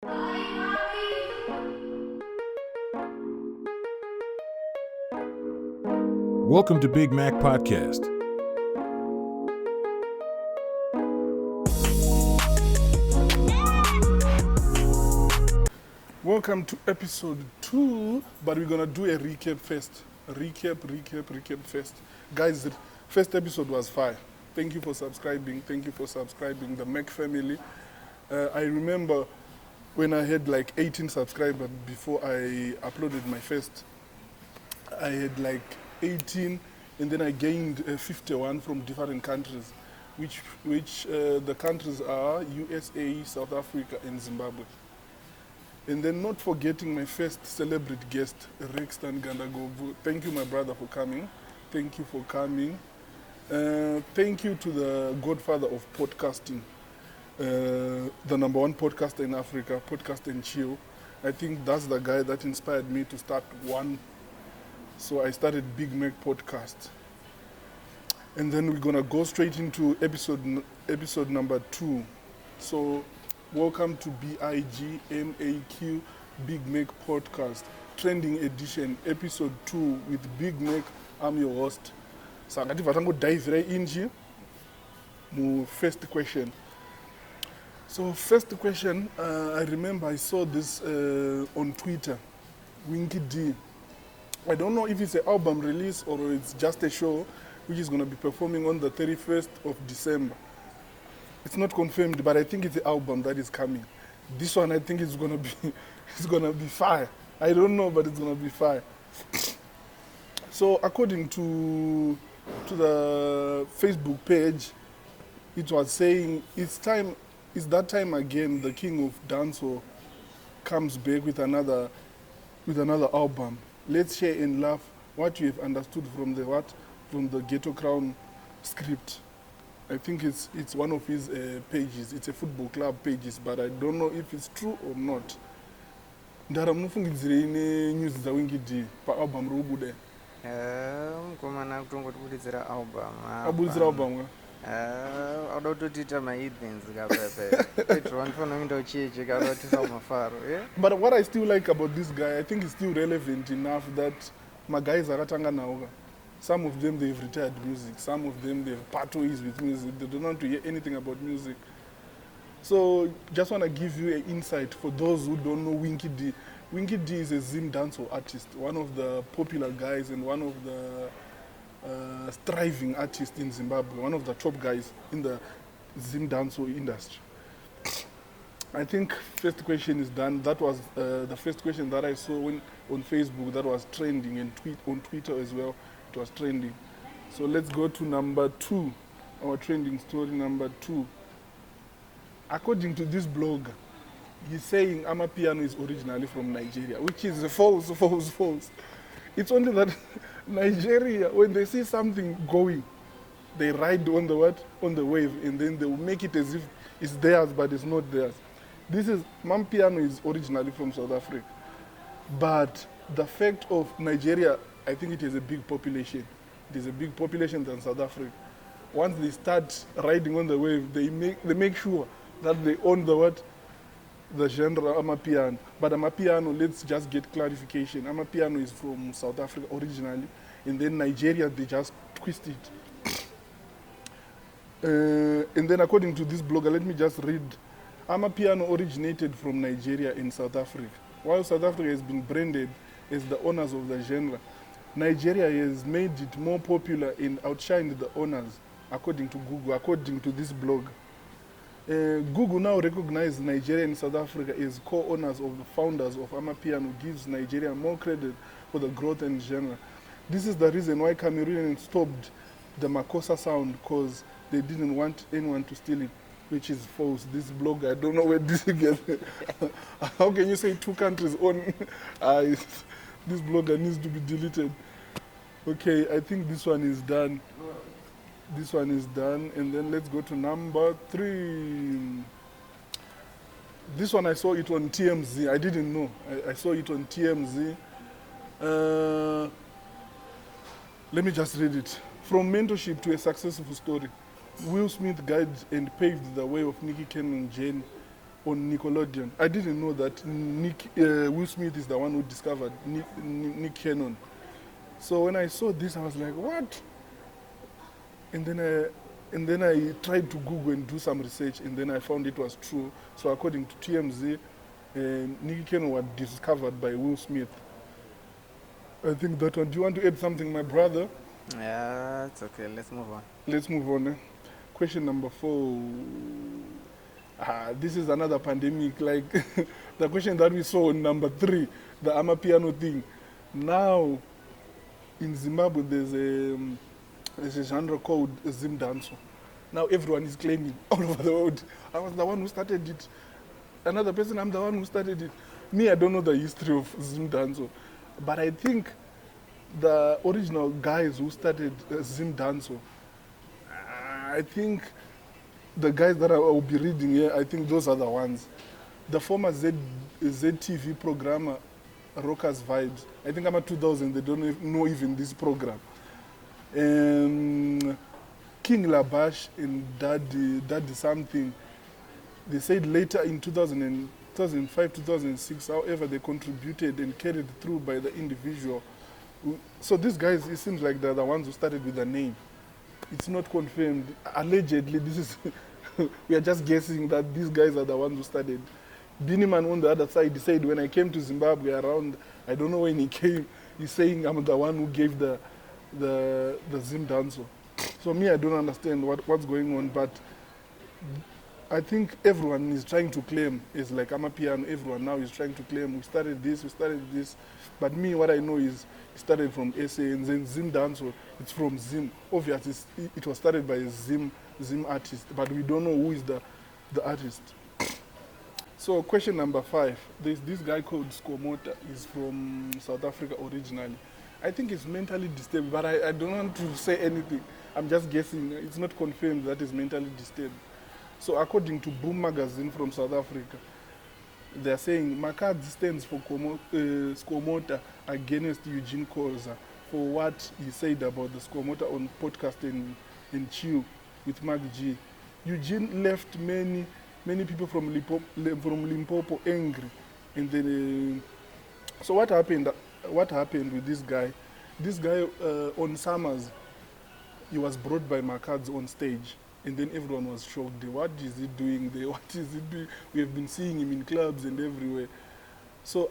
Welcome to Big Maq Podcast. Welcome to episode 2, but we're gonna do a recap first. Recap first. Guys, the first episode was fire. Thank you for subscribing. The Maq family. I remember when I had like 18 subscribers before I uploaded my first. I had like 18, and then I gained 51 from different countries, which the countries are USA, South Africa, and Zimbabwe. And then not forgetting my first celebrity guest, Rex Tangandagovu. Thank you, my brother, for coming. Thank you for coming. Thank you to the godfather of podcasting, the number one podcaster in Africa, Podcast and Chill. I think that's the guy that inspired me to start one. So I started Bigmaqpodcast. And then we're gonna go straight into episode number 2. So welcome to BIGMAQ Big Maq Podcast, trending edition, episode 2 with Big Maq. I'm your host. So I'm going to dive right into my first question. So first question, I remember I saw this on Twitter, Winky D. I don't know if it's an album release or it's just a show which is going to be performing on the 31st of December. It's not confirmed, but I think it's the album that is coming. This one I think it's gonna be fire. I don't know, but it's gonna be fire. So according to the Facebook page, it was saying it's that time again. The king of dancehall comes back with another album. Let's share and laugh what you have understood from the Ghetto Crown script. I think it's one of his pages. It's a football club pages, but I don't know if it's true or not. Ndara mufungidzire ine news za Winky D pa album rubude. Komana kutongotibudzira album. Abudzira album. Adototita maidens kapepe. Petro anfana ndo chiche karotisa mafaro, yeah? But what I still like about this guy, I think he's still relevant enough that my guys are akatanga naoga. Some of them, they've retired music. Some of them, they've part ways with music. They don't want to hear anything about music. So just want to give you an insight for those who don't know Winky D. Winky D is a zimdancehall artist, one of the popular guys and one of the striving artists in Zimbabwe, one of the top guys in the zimdancehall industry. I think first question is done. That was the first question that I saw on Facebook that was trending and on Twitter as well. It was trending. So let's go to number 2, our trending story number 2. According to this blogger, he's saying Amapiano is originally from Nigeria, which is false. It's only that Nigeria, when they see something going, they ride on the wave, and then they will make it as if it's theirs, but it's not theirs. Amapiano is originally from South Africa, but the fact of Nigeria, I think it is a big population. It is a big population than South Africa. Once they start riding on the wave, they make sure that they own the genre Amapiano. But Amapiano, let's just get clarification. Amapiano is from South Africa originally, and then Nigeria, they just twist it. And then according to this blogger, let me just read. Amapiano originated from Nigeria and South Africa. While South Africa has been branded as the owners of the genre, Nigeria has made it more popular and outshined the owners, according to Google, according to this blog. Google now recognizes Nigeria and South Africa as co-owners of the founders of Amapiano, gives Nigeria more credit for the growth and genre. This is the reason why Cameroonians stopped the Makossa sound, because they didn't want anyone to steal it, which is false. This blog, I don't know where this gets. How can you say 2 countries own? This blogger needs to be deleted. Okay, I think this one is done. And then let's go to number 3. This one I saw it on TMZ. I didn't know. I saw it on TMZ. Let me just read it. From mentorship to a successful story, Will Smith guided and paved the way of Nicky Cannon and Jane on Nickelodeon. I didn't know that Will Smith is the one who discovered Nick Cannon. So when I saw this, I was like, what? And then I tried to Google and do some research, and then I found it was true. So according to TMZ, Nick Cannon was discovered by Will Smith. I think that one. Do you want to add something, my brother? Yeah, it's okay. Let's move on. Let's move on. Question number 4. This is another pandemic, like the question that we saw on number 3, the Amapiano thing. Now, in Zimbabwe, there's a genre called zimdancehall. Now everyone is claiming all over the world. I was the one who started it. Another person, I'm the one who started it. Me, I don't know the history of zimdancehall. But I think the original guys who started zimdancehall, I think the guys that I will be reading here, I think those are the ones. The former ZTV programmer, Rockers Vibes, I think I'm at 2000, they don't know even this program. King Labash and Daddy something, they said later in 2005, 2006, however, they contributed and carried through by the individual. So these guys, it seems like they're the ones who started with the name. It's not confirmed. Allegedly, this is we are just guessing that these guys are the ones who started. Biniman on the other side, he said, when I came to Zimbabwe around, I don't know when he came, he's saying I'm the one who gave the zimdancehall. So me, I don't understand what's going on, but I think everyone is trying to claim, it's like Amapiano, everyone now is trying to claim, we started this. But me, what I know is it started from SA, and then zimdancehall, it's from Zim. Obviously, it was started by a Zim artist, but we don't know who is the artist. So question number 5, there's this guy called Skomota. He's from South Africa originally. I think he's mentally disturbed, but I don't want to say anything. I'm just guessing. It's not confirmed that he's mentally disturbed. So according to Boom magazine from South Africa, they're saying Makadzi stands for Skomota against Eugene Koza for what he said about the Skomota on podcast and Chill with Maq G. Eugene left many people from Limpopo angry. And then, so what happened with this guy? This guy on Summers, he was brought by Makadzi on stage. And then everyone was shocked. What is he doing there? What is he doing? We have been seeing him in clubs and everywhere. So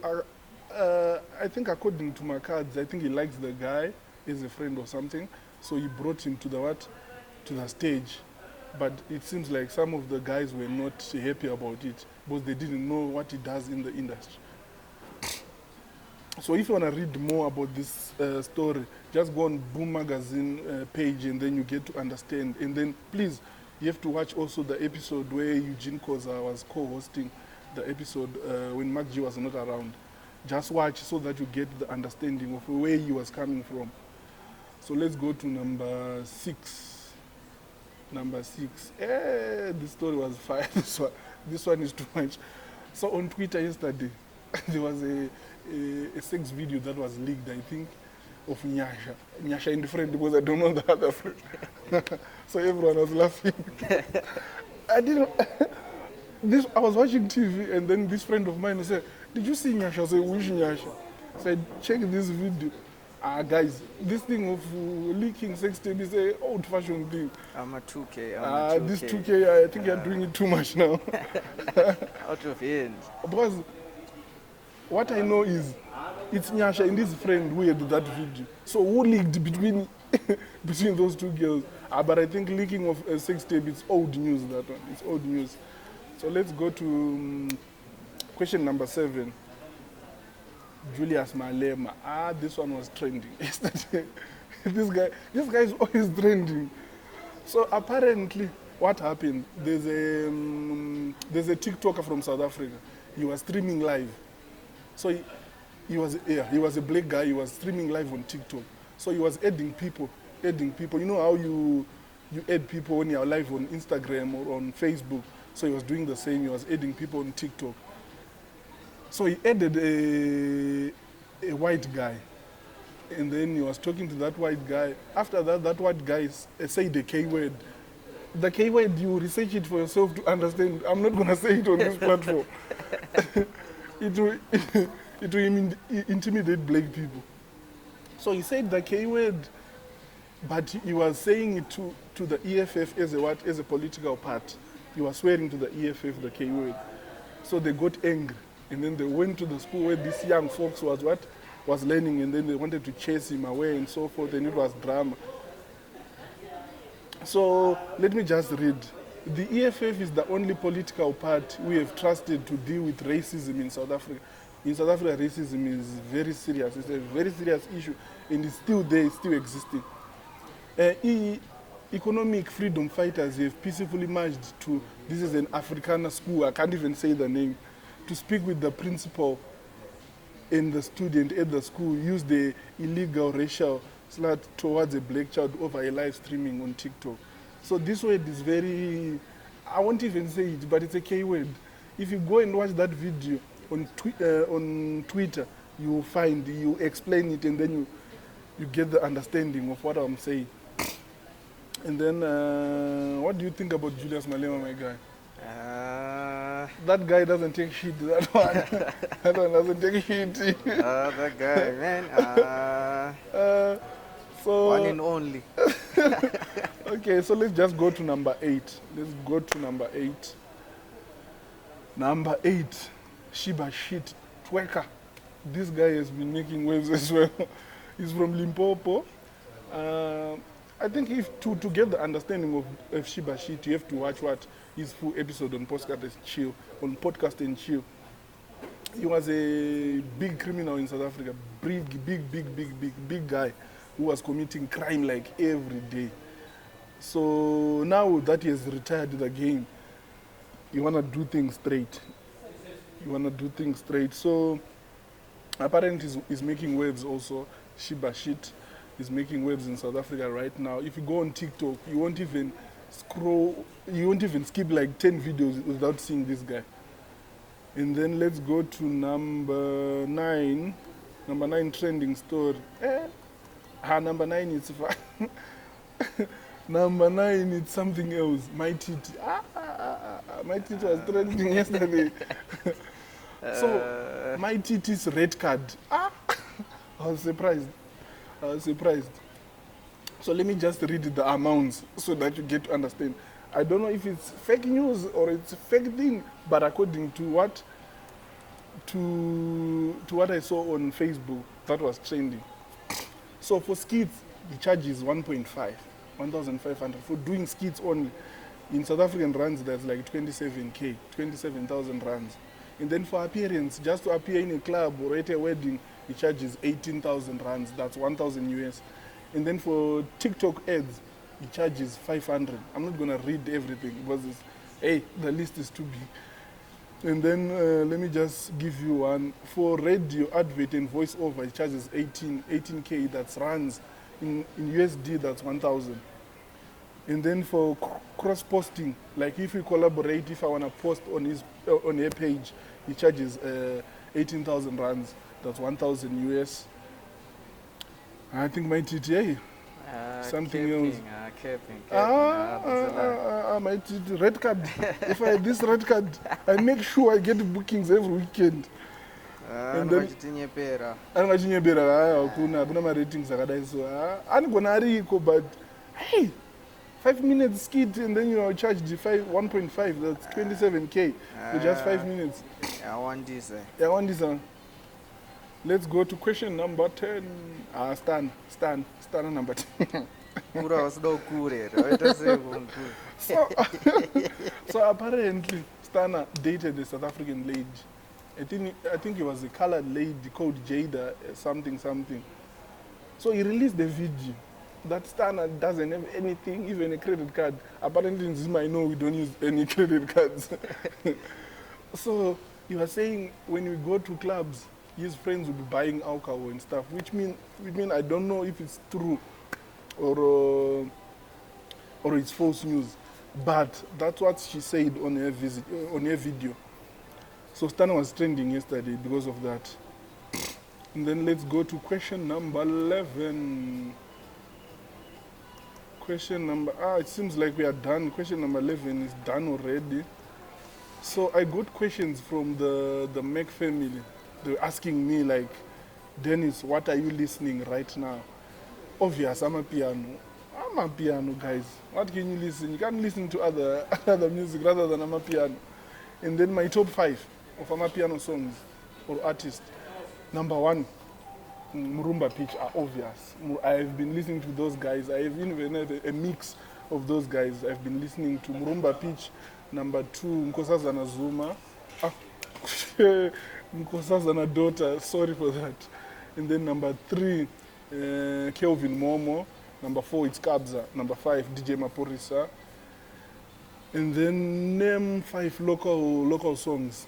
I think according to Makadzi, I think he likes the guy as a friend or something. So he brought him to the stage. But it seems like some of the guys were not happy about it because they didn't know what he does in the industry. So if you want to read more about this story, just go on Boom magazine page and then you get to understand. And then please, you have to watch also the episode where Eugene Koza was co-hosting the episode when Maq G was not around. Just watch so that you get the understanding of where he was coming from. So let's go to number 6. Number 6. This story was fire. This one is too much. So on Twitter yesterday, there was a sex video that was leaked, I think, of Nyasha and the friend, because I don't know the other friend. So everyone was laughing. I was watching TV, and then this friend of mine said, "Did you see Nyasha?" I said, "Which Nyasha?" I said, "Check this video." Guys, this thing of leaking sex tape is an old-fashioned thing. I'm a 2K. This 2K, I think you're doing it too much now. Out of hand. Because what I know is it's Nyasha and his friend who had that video. So who leaked between those two girls? But I think leaking of a sex tape, it's old news, that one. It's old news. So let's go to question number 7. Julius Malema. This one was trending yesterday. This guy is always trending. So apparently, what happened? There's a TikToker from South Africa. He was streaming live. So he was a black guy. He was streaming live on TikTok. So he was adding people. You know how you add people when you are live on Instagram or on Facebook. So he was doing the same. He was adding people on TikTok. So he added a white guy, and then he was talking to that white guy. After that white guy said the K word, The K word, you research it for yourself to understand. I'm not going to say it on this platform. it will intimidate black people. So he said the K word, but he was saying it to the EFF as a political party. He was swearing to the EFF the K word. So they got angry. And then they went to the school where these young folks was learning, and then they wanted to chase him away and so forth, and it was drama. So let me just read. The EFF is the only political party we have trusted to deal with racism in South Africa. In South Africa, racism is very serious. It's a very serious issue, and it's still there, it's still existing. Economic freedom fighters have peacefully marched to, this is an Afrikaner school, I can't even say the name, to speak with the principal and the student at the school, use the illegal racial slur towards a black child over a live streaming on TikTok. So this word is very, I won't even say it, but it's a K word. If you go and watch that video on Twitter, you explain it, and then you get the understanding of what I'm saying. And then, what do you think about Julius Malema, my guy? That guy doesn't take shit, that one. That one doesn't take shit. That guy, man. So, one and only. Okay, so let's just go to number 8. Let's go to number 8. Number 8, Sgebashixt, twerker. This guy has been making waves as well. He's from Limpopo. I think to get the understanding of Sgebashixt, you have to watch his full episode on Podcast and Chill. He was a big criminal in South Africa, big guy who was committing crime like every day. So now that he has retired the game, you want to do things straight. So apparently he's making waves also. Sgebashixt is making waves in South Africa right now. If you go on TikTok, you won't even skip like 10 videos without seeing this guy. And then let's go to number 9. Number 9 trending story. Number 9 is fine. Number 9 is something else. My titi. My titi was trending yesterday. So my titi's red card. I was surprised. So let me just read the amounts so that you get to understand. I don't know if it's fake news or it's a fake thing, but according to what I saw on Facebook, that was trending. So for skits, the charge is 1,500 for doing skits only. In South African rands, that's like 27,000 rands. And then for appearance, just to appear in a club or at a wedding, the charge is 18,000 rands, that's 1,000 US. And then for TikTok ads, the charge is 500. I'm not going to read everything because the list is too big. And then let me just give you one. For radio, advert and voiceover, it charges 18K, that's rands. In USD, that's 1,000. And then for cross-posting, like if we collaborate, if I want to post on a page, he charges 18,000 rands. That's 1,000 US. I think my TTA, something else. My TTA, red card. If I had this red card, I make sure I get bookings every weekend. And then I'm gonna read, but hey, 5 minutes skit and then you charge the 1.5, that's 27K for just 5 minutes. I want this. Let's go to question number 10. Stan number 10. So apparently, Stan dated a South African lady. I think it was a colored lady called Jada, something. So he released the video. That Stan doesn't have anything, even a credit card. Apparently in Zim, I know we don't use any credit cards. So he was saying when we go to clubs, his friends will be buying alcohol and stuff, which mean I don't know if it's true or it's false news, but that's what she said on her video. So Stan was trending yesterday because of that. And then let's go to question number 11. Question number, it seems like we are done. Question number 11 is done already. So I got questions from the Maq family. They were asking me like, Dennis, what are you listening right now? Obvious, Amapiano, guys. What can you listen? You can't listen to other music rather than Amapiano. And then my top 5 of Amapiano songs or artists. Number 1, Murumba Pitch are obvious. I've been listening to those guys. I have even had a mix of those guys. I've been listening to Murumba Pitch. Number 2, Nkosazana Zuma. Nkosazana daughter, sorry for that. And then number 3, Kelvin Momo. Number 4, it's Kabza. Number 5, DJ Maporisa. And then name 5 local songs.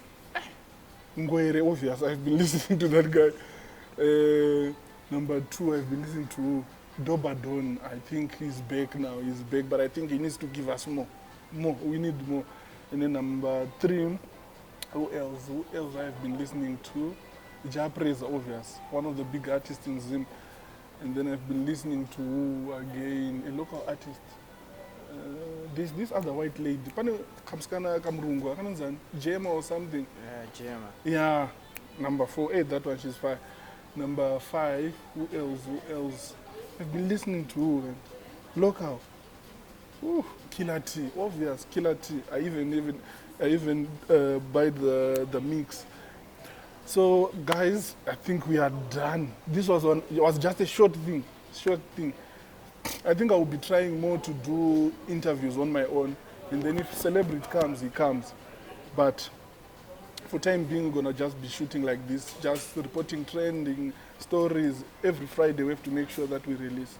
Ngwere, obvious. I've been listening to that guy. Number 2, I've been listening to Dobadon. I think he's back now. He's back, but I think he needs to give us more. We need more. And then number 3, who else I've been listening to? Japre, obvious. One of the big artists in Zim. And then I've been listening to, again, a local artist. There's this other white lady. Kamskana Kamrungwa. Jema or something. Yeah, Jema. Yeah. Number 4, that one, she's 5. Number 5, who else? I've been listening to local. Killer T, obvious, Killer T. I even buy the mix. So guys, I think we are done. It was just a short thing. I think I will be trying more to do interviews on my own, and then if celebrity comes, he comes. But for time being, we're gonna just be shooting like this, just reporting trending stories. Every Friday we have to make sure that we release.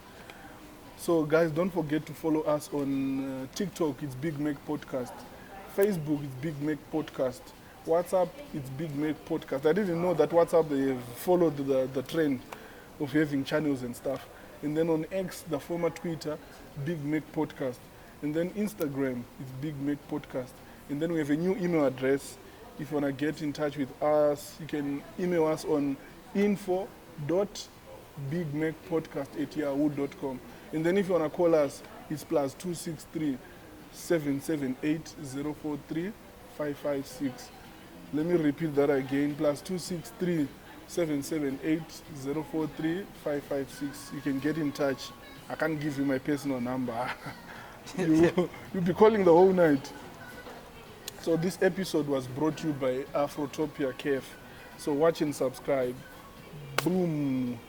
So guys, don't forget to follow us on TikTok, it's Big Maq Podcast. Facebook, it's Big Maq Podcast. WhatsApp, it's Big Maq Podcast. I didn't know that WhatsApp, they followed the trend of having channels and stuff. And then on X, the former Twitter, Big Maq Podcast. And then Instagram, it's Big Maq Podcast. And then we have a new email address. If you want to get in touch with us, you can email us on info.bigmaqpodcast@yahoo.com. And then if you want to call us, it's +263 778 043 556. Let me repeat that again, +263 778 043 556. You can get in touch. I can't give you my personal number. You'll be calling the whole night. So this episode was brought to you by Afrotopia Cafe. So watch and subscribe. Boom.